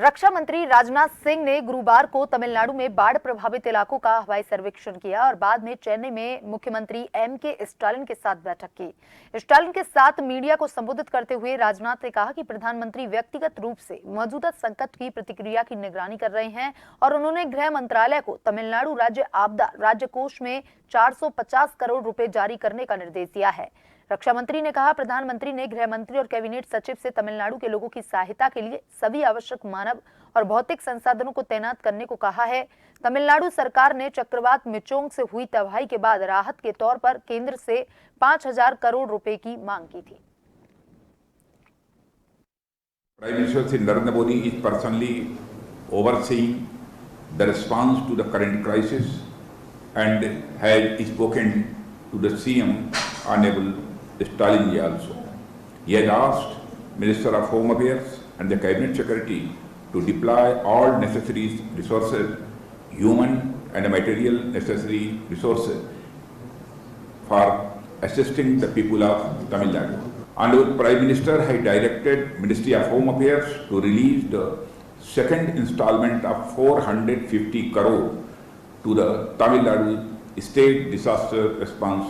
रक्षा मंत्री राजनाथ सिंह ने गुरुवार को तमिलनाडु में बाढ़ प्रभावित इलाकों का हवाई सर्वेक्षण किया और बाद में चेन्नई में मुख्यमंत्री एम.के. स्टालिन के साथ बैठक की। स्टालिन के साथ मीडिया को संबोधित करते हुए राजनाथ ने कहा कि प्रधानमंत्री व्यक्तिगत रूप से मौजूदा संकट की प्रतिक्रिया की निगरानी कर रहे हैं और उन्होंने गृह मंत्रालय को तमिलनाडु राज्य आपदा राज्य कोष में 450 करोड़ रुपए जारी करने का निर्देश दिया है। रक्षा मंत्री ने कहा, प्रधानमंत्री ने गृह मंत्री और कैबिनेट सचिव से तमिलनाडु के लोगों की सहायता के लिए सभी आवश्यक मानव और भौतिक संसाधनों को तैनात करने को कहा है। तमिलनाडु सरकार ने चक्रवात मिचोंग से हुई तबाही के बाद राहत के तौर पर केंद्र से 5,000 करोड़ रुपए की मांग की थी। Prime Minister Sri Narendra Modi is personally overseeing the response to the current crisis and has spoken to the CM Honorable Stalin ji also. He has asked Minister of Home Affairs and the Cabinet Secretary to deploy all necessary resources, human and material necessary resources for assisting the people of Tamil Nadu. Honorable Prime Minister has directed Ministry of Home Affairs to release the second installment of 450 crore to the Tamil Nadu State Disaster Response